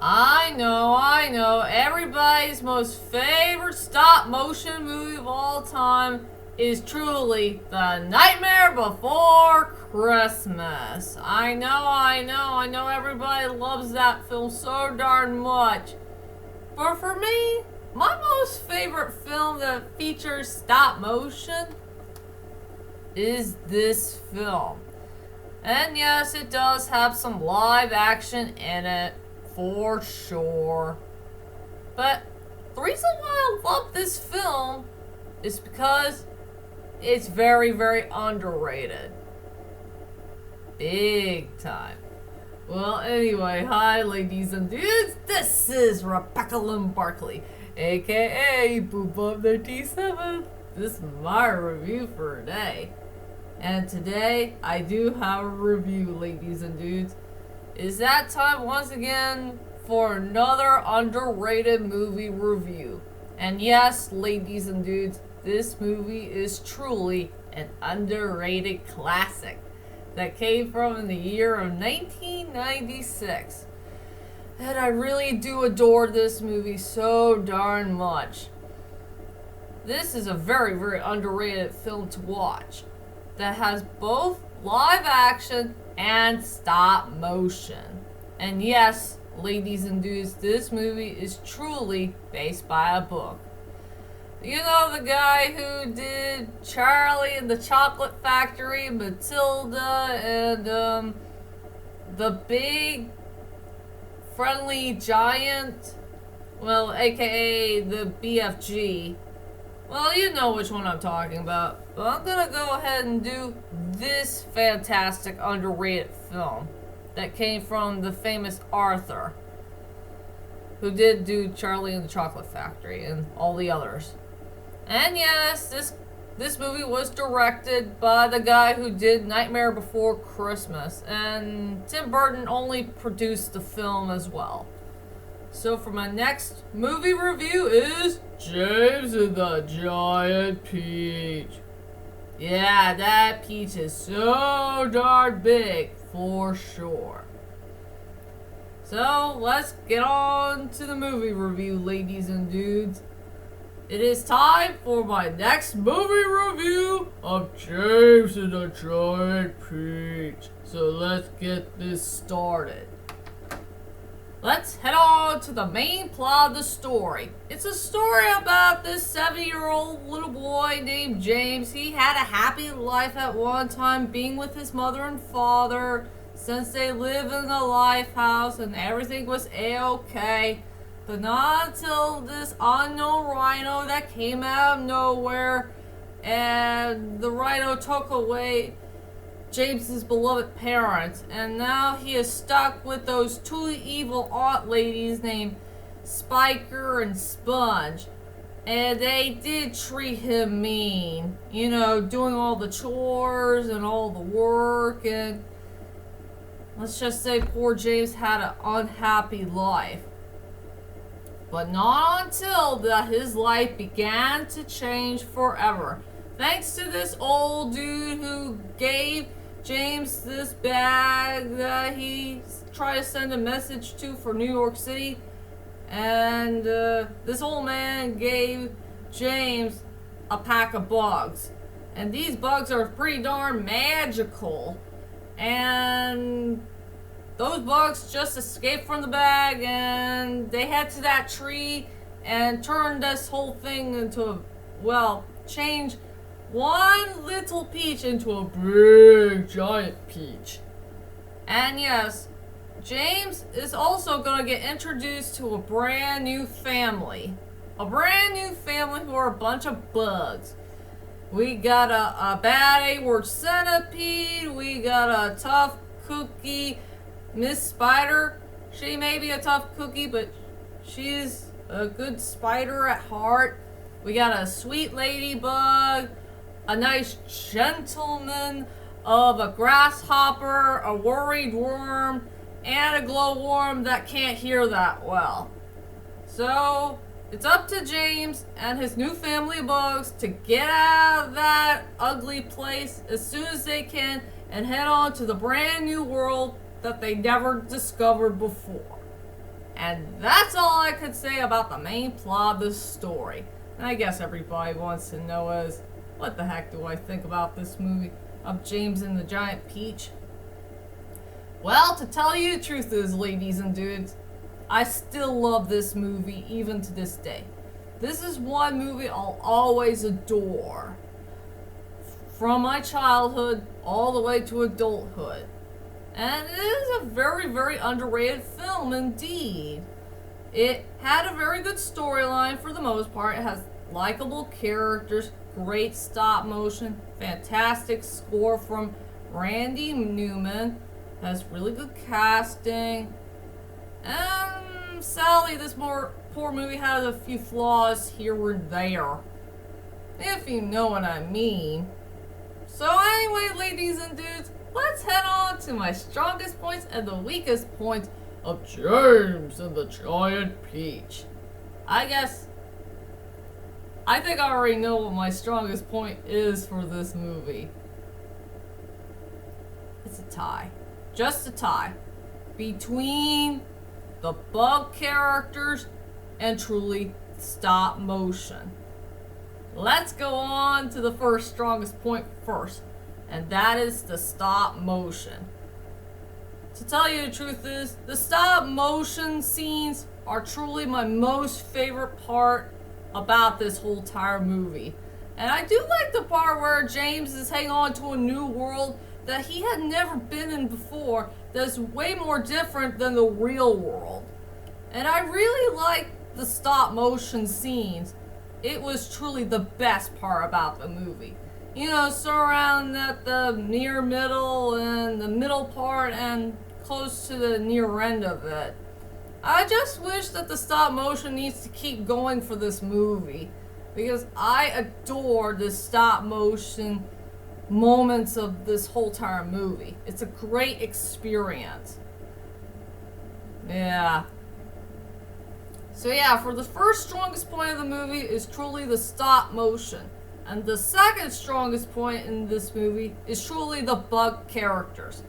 I know. Everybody's most favorite stop motion movie of all time is truly The Nightmare Before Christmas. I know everybody loves that film so darn much. But for me, my most favorite film that features stop motion is this film. And yes, it does have some live action in it, for sure. But the reason why I love this film is because it's very, very underrated. Big time. Well, anyway, hi ladies and dudes, this is Rebecca Lynn Barkley, aka Boobub97. This is my review for today. And today, I do have a review, ladies and dudes. It's that time once again for another underrated movie review. And yes, ladies and dudes, this movie is truly an underrated classic that came from in the year of 1996. And I really do adore this movie so darn much. This is a very, very underrated film to watch that has both live action and stop motion. And yes, ladies and dudes, this movie is truly based by a book. You know the guy who did Charlie and the Chocolate Factory, Matilda, and the Big Friendly Giant? Well, aka the BFG. Well, you know which one I'm talking about. But I'm gonna go ahead and do this fantastic underrated film that came from the famous Arthur, who did do Charlie and the Chocolate Factory and all the others. And yes, this movie was directed by the guy who did Nightmare Before Christmas, and Tim Burton only produced the film as well. So for my next movie review is James and the Giant Peach. Yeah, that peach is so darn big, for sure. So let's get on to the movie review, ladies and dudes. It is time for my next movie review of James and the Giant Peach. So let's get this started. Let's head on to the main plot of the story. It's a story about this 7-year-old little boy named James. He had a happy life at one time, being with his mother and father, since they live in a life house and everything was a-okay. But not until this unknown rhino that came out of nowhere, and the rhino took away James's beloved parents, and now he is stuck with those two evil aunt ladies named Spiker and Sponge. And they did treat him mean, you know, doing all the chores and all the work, and let's just say poor James had an unhappy life. But not until his life began to change forever. Thanks to this old dude who gave James this bag that he tried to send a message to for New York City. And this old man gave James a pack of bugs. And these bugs are pretty darn magical. And those bugs just escaped from the bag, and they head to that tree and turned this whole thing into change one little peach into a big giant peach. And yes, James is also going to get introduced to a brand new family. A brand new family who are a bunch of bugs. We got a bad A-word centipede, we got a tough cookie Miss Spider. She may be a tough cookie, but she's a good spider at heart. We got a sweet ladybug, a nice gentleman of a grasshopper, a worried worm, and a glowworm that can't hear that well. So it's up to James and his new family of bugs to get out of that ugly place as soon as they can and head on to the brand new world that they never discovered before. And that's all I could say about the main plot of this story. And I guess everybody wants to know is, what the heck do I think about this movie of James and the Giant Peach? Well, to tell you the truth is, ladies and dudes, I still love this movie even to this day. This is one movie I'll always adore. From my childhood all the way to adulthood. And it is a very, very underrated film indeed. It had a very good storyline for the most part. It has likable characters, great stop motion, fantastic score from Randy Newman, has really good casting, and sadly this poor movie has a few flaws here and there, if you know what I mean. So anyway, ladies and dudes, let's head on to my strongest points and the weakest points of James and the Giant Peach. I think I already know what my strongest point is for this movie. It's a tie. Just a tie. Between the bug characters and truly stop motion. Let's go on to the first strongest point first. And that is the stop motion. To tell you the truth is, the stop motion scenes are truly my most favorite part about this whole entire movie. And I do like the part where James is hanging on to a new world that he had never been in before, that's way more different than the real world. And I really like the stop motion scenes. It was truly the best part about the movie. You know, so around at the near middle and the middle part and close to the near end of it. I just wish that the stop motion needs to keep going for this movie, because I adore the stop motion moments of this whole entire movie. It's a great experience. Yeah. So yeah, for the first strongest point of the movie is truly the stop motion. And the second strongest point in this movie is truly the bug characters.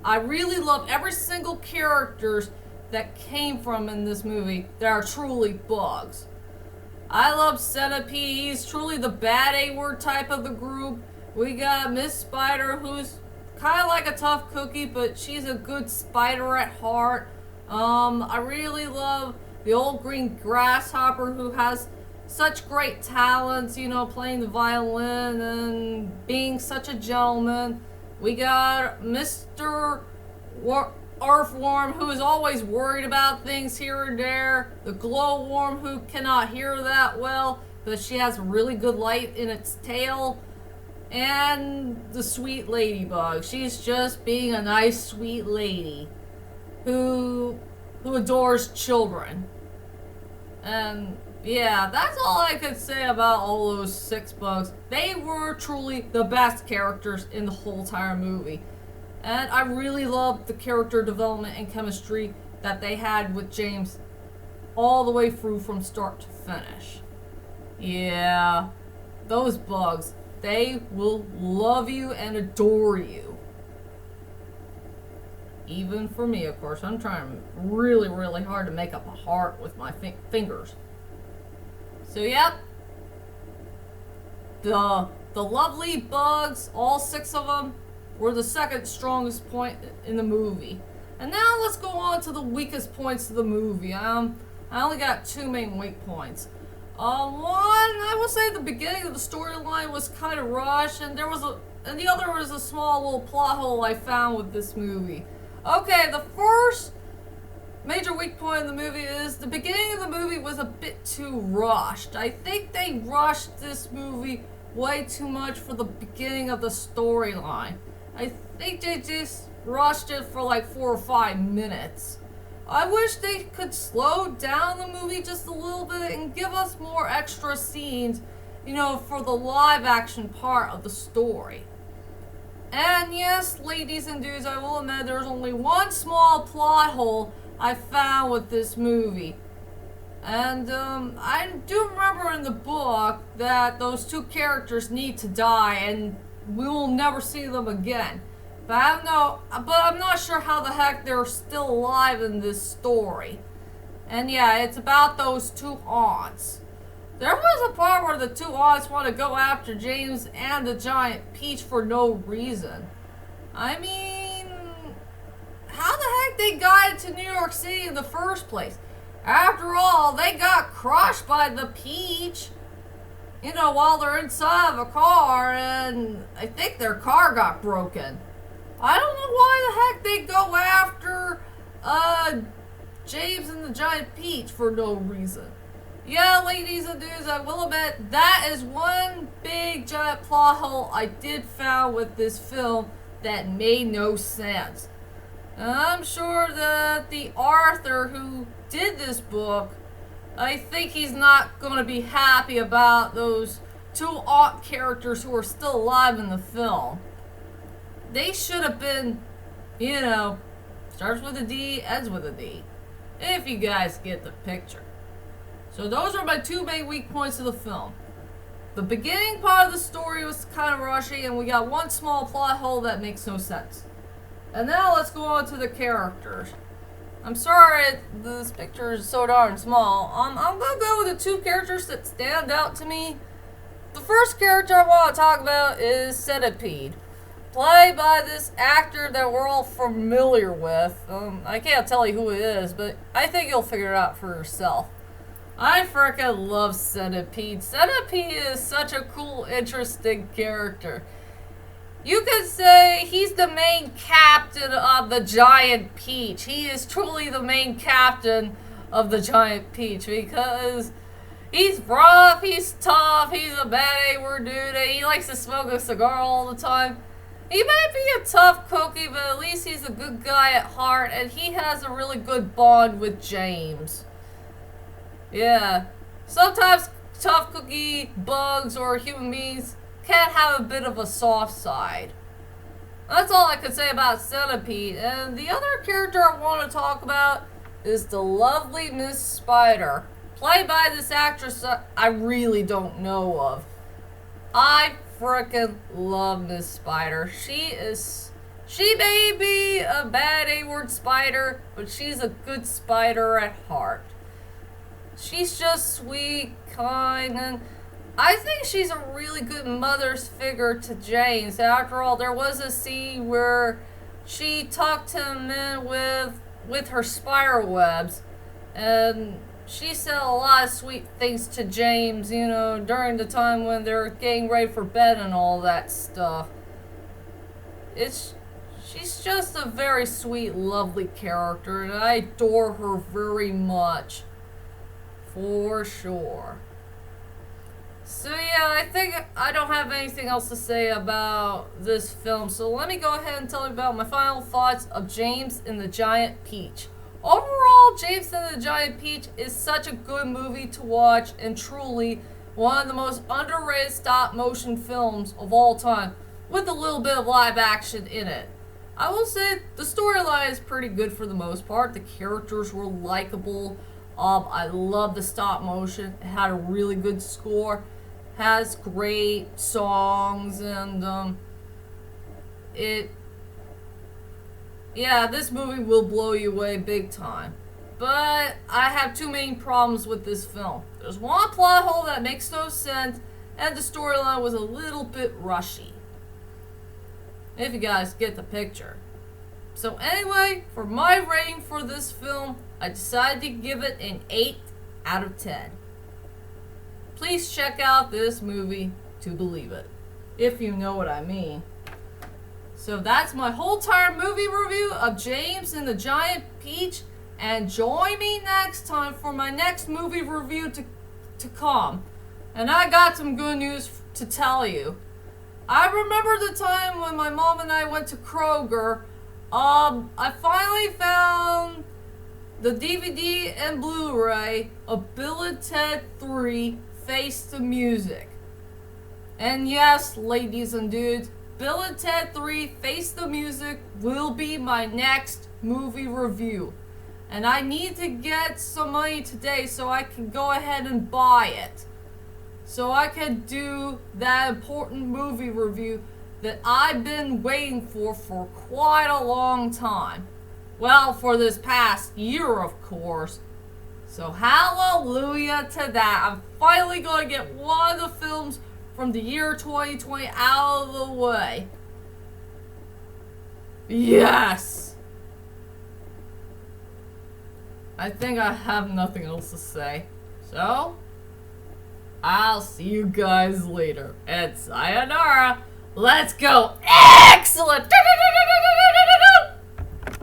I really love every single characters that came from in this movie that are truly bugs. I love Centipede. He's truly the bad A-word type of the group. We got Miss Spider, who's kind of like a tough cookie, but she's a good spider at heart. I really love the old green grasshopper, who has such great talents, you know, playing the violin and being such a gentleman. We got Mr. Earthworm, who is always worried about things here and there. The Glowworm, who cannot hear that well, but she has really good light in its tail. And the Sweet Ladybug. She's just being a nice, sweet lady who adores children. And yeah, that's all I could say about all those 6 bugs. They were truly the best characters in the whole entire movie. And I really loved the character development and chemistry that they had with James all the way through from start to finish. Yeah, those bugs, they will love you and adore you. Even for me, of course. I'm trying really, really hard to make up a heart with my fingers. So, yep. The lovely bugs, all 6 of them, were the second strongest point in the movie. And now let's go on to the weakest points of the movie. I only got 2 main weak points. One, I will say the beginning of the storyline was kind of rushed, and the other was a small little plot hole I found with this movie. Okay, the first major weak point in the movie is the beginning of the movie was a bit too rushed. I think they rushed this movie way too much for the beginning of the storyline. I think they just rushed it for like 4 or 5 minutes. I wish they could slow down the movie just a little bit and give us more extra scenes, you know, for the live action part of the story. And yes, ladies and dudes, I will admit there's only one small plot hole I found with this movie. And I do remember in the book that those 2 characters need to die and we will never see them again. But I'm not sure how the heck they're still alive in this story. And yeah, it's about those two aunts. There was a part where the two aunts want to go after James and the giant peach for no reason. I mean, how the heck they got to New York City in the first place? After all, they got crushed by the peach, you know, while they're inside of a car, and I think their car got broken. I don't know why the heck they go after, James and the giant peach for no reason. Yeah, ladies and dudes, I will admit, that is one big giant plot hole I did found with this film that made no sense. And I'm sure that the author who did this book, I think he's not going to be happy about those two aunt characters who are still alive in the film. They should have been, you know, starts with a D, ends with a D. If you guys get the picture. So those are my two main weak points of the film. The beginning part of the story was kind of rushy, and we got one small plot hole that makes no sense. And now let's go on to the characters. I'm sorry this picture is so darn small. I'm gonna go with the two characters that stand out to me. The first character I want to talk about is Centipede, played by this actor that we're all familiar with. I can't tell you who it is, but I think you'll figure it out for yourself. I frickin' love Centipede. Centipede is such a cool, interesting character. You could say he's the main captain of the giant peach. He is truly the main captain of the giant peach because he's rough, he's tough, he's a bad A-word dude, and he likes to smoke a cigar all the time. He might be a tough cookie, but at least he's a good guy at heart, and he has a really good bond with James. Yeah, sometimes tough cookie bugs or human beings can have a bit of a soft side. That's all I could say about Centipede. And the other character I want to talk about is the lovely Miss Spider, played by this actress I really don't know of. I frickin' love Miss Spider. She may be a bad A-word spider, but she's a good spider at heart. She's just sweet, kind, and I think she's a really good mother's figure to James. After all, there was a scene where she tucked him in with her spider webs, and she said a lot of sweet things to James, you know, during the time when they're getting ready for bed and all that stuff. She's just a very sweet, lovely character, and I adore her very much. For sure. So yeah, I think I don't have anything else to say about this film. So let me go ahead and tell you about my final thoughts of James and the Giant Peach. Overall, James and the Giant Peach is such a good movie to watch and truly one of the most underrated stop motion films of all time with a little bit of live action in it. I will say the storyline is pretty good for the most part. The characters were likable. I love the stop motion. It had a really good score. Has great songs, and this movie will blow you away big time. But I have two main problems with this film. There's one plot hole that makes no sense, and the storyline was a little bit rushy. If you guys get the picture. So anyway, for my rating for this film, I decided to give it an 8 out of 10. Please check out this movie to believe it, if you know what I mean. So that's my whole entire movie review of James and the Giant Peach, and join me next time for my next movie review to come. And I got some good news to tell you. I remember the time when my mom and I went to Kroger. I finally found the DVD and Blu-ray of Bill and Ted 3 Face the Music. And yes, ladies and dudes, Bill and Ted 3 Face the Music will be my next movie review. And I need to get some money today so I can go ahead and buy it. So I can do that important movie review that I've been waiting for quite a long time. Well, for this past year, of course. So hallelujah to that. I'm finally gonna get one of the films from the year 2020 out of the way. Yes! I think I have nothing else to say. So, I'll see you guys later. And sayonara. Let's go. Excellent!